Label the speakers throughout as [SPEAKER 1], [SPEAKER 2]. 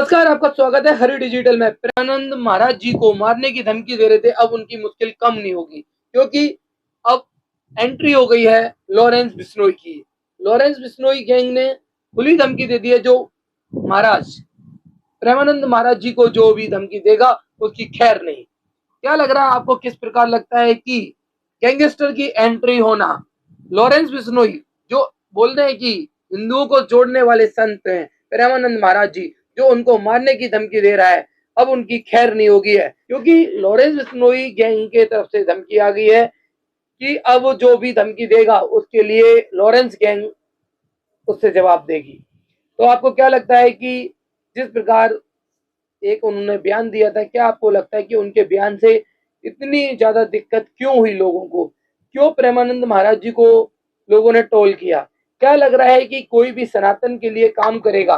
[SPEAKER 1] नमस्कार, आपका स्वागत है हरी डिजिटल में। प्रेमानंद महाराज जी को मारने की धमकी दे रहे थे, अब उनकी मुश्किल कम नहीं होगी क्योंकि अब एंट्री हो गई है लॉरेंस बिश्नोई की। लॉरेंस बिश्नोई गैंग ने खुली धमकी दे दी है। जो महाराज प्रेमानंद महाराज जी को जो भी धमकी देगा उसकी खैर नहीं। क्या लग रहा है आपको, किस प्रकार लगता है कि गैंगस्टर की एंट्री होना, लॉरेंस बिश्नोई जो बोल रहे हैं कि हिंदुओं को जोड़ने वाले संत हैं प्रेमानंद महाराज जी, जो उनको मारने की धमकी दे रहा है, अब उनकी खैर नहीं होगी है क्योंकि लॉरेंस बिश्नोई गैंग के तरफ से धमकी आ गई है कि अब जो भी धमकी देगा उसके लिए लॉरेंस गैंग उससे जवाब देगी। तो आपको क्या लगता है कि जिस प्रकार एक उन्होंने बयान दिया था, क्या आपको लगता है कि उनके बयान से इतनी ज्यादा दिक्कत क्यों हुई लोगों को? क्यों प्रेमानंद महाराज जी को लोगों ने टोल किया? क्या लग रहा है कि कोई भी सनातन के लिए काम करेगा?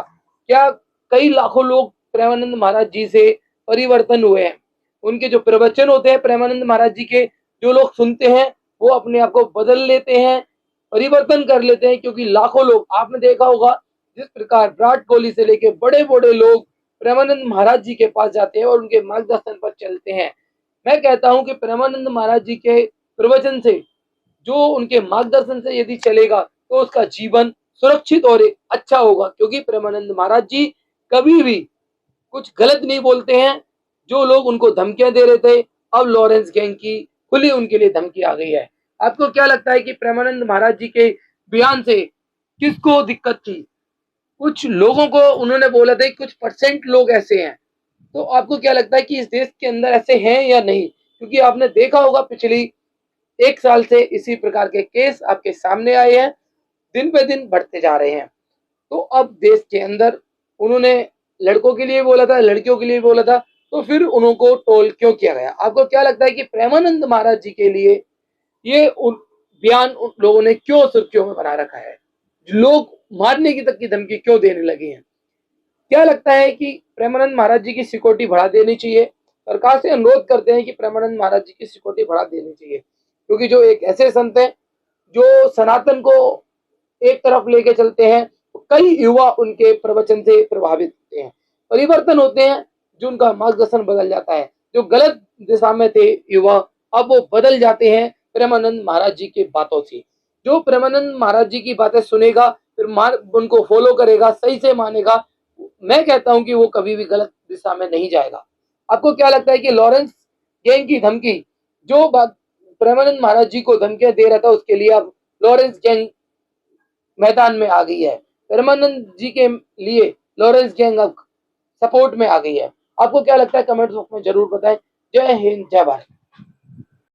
[SPEAKER 1] क्या कई लाखों लोग प्रेमानंद महाराज जी से परिवर्तन हुए हैं? उनके जो प्रवचन होते हैं प्रेमानंद महाराज जी के, जो लोग सुनते हैं वो अपने आप को बदल लेते हैं, परिवर्तन कर लेते हैं। क्योंकि लाखों लोग, आपने देखा होगा जिस प्रकार विराट कोहली से लेके बड़े बड़े लोग प्रेमानंद महाराज जी के पास जाते हैं और उनके मार्गदर्शन पर चलते हैं। मैं कहता हूं कि प्रेमानंद महाराज जी के प्रवचन से, जो उनके मार्गदर्शन से यदि चलेगा तो उसका जीवन सुरक्षित और अच्छा होगा। क्योंकि प्रेमानंद महाराज जी कभी भी कुछ गलत नहीं बोलते हैं। जो लोग उनको धमकियां दे रहे थे, अब लॉरेंस गैंग की खुली उनके लिए धमकी आ गई है। आपको क्या लगता है कि प्रेमानंद महाराज जी के बयान से किसको दिक्कत थी? कुछ लोगों को उन्होंने बोला था, कुछ परसेंट लोग ऐसे हैं। तो आपको क्या लगता है कि इस देश के अंदर ऐसे हैं या नहीं? क्योंकि आपने देखा होगा पिछली 1 साल से इसी प्रकार के केस आपके सामने आए हैं, दिन पे दिन बढ़ते जा रहे हैं। तो अब देश के अंदर उन्होंने लड़कों के लिए बोला था, लड़कियों के लिए बोला था, तो फिर उनको टोल क्यों किया गया? आपको क्या लगता है कि प्रेमानंद महाराज जी के लिए ये बयान उन लोगों ने क्यों सुर्खियों में बना रखा है? लोग मारने की तक की धमकी क्यों देने लगे हैं? क्या लगता है कि प्रेमानंद महाराज जी की सिक्योरिटी बढ़ा देनी चाहिए? सरकार से अनुरोध करते हैं कि प्रेमानंद महाराज जी की सिक्योरिटी बढ़ा देनी चाहिए, क्योंकि जो एक ऐसे संत हैं जो सनातन को एक तरफ लेके चलते हैं। कई युवा उनके प्रवचन से प्रभावित होते हैं, परिवर्तन होते हैं, जो उनका मार्गदर्शन बदल जाता है। जो गलत दिशा में थे युवा, अब वो बदल जाते हैं प्रेमानंद महाराज जी की बातों से। जो प्रेमानंद महाराज जी की बातें सुनेगा, फिर उनको फॉलो करेगा, सही से मानेगा, मैं कहता हूं कि वो कभी भी गलत दिशा में नहीं जाएगा। आपको क्या लगता है कि लॉरेंस गैंग की धमकी, जो बात प्रेमानंद महाराज जी को धमकियां दे रहा था, उसके लिए अब लॉरेंस गैंग मैदान में आ गई है? प्रेमानंद जी के लिए लॉरेंस गैंग अब सपोर्ट में आ गई है। आपको क्या लगता है? कमेंट बॉक्स में जरूर बताएं। जय हिंद, जय भारत।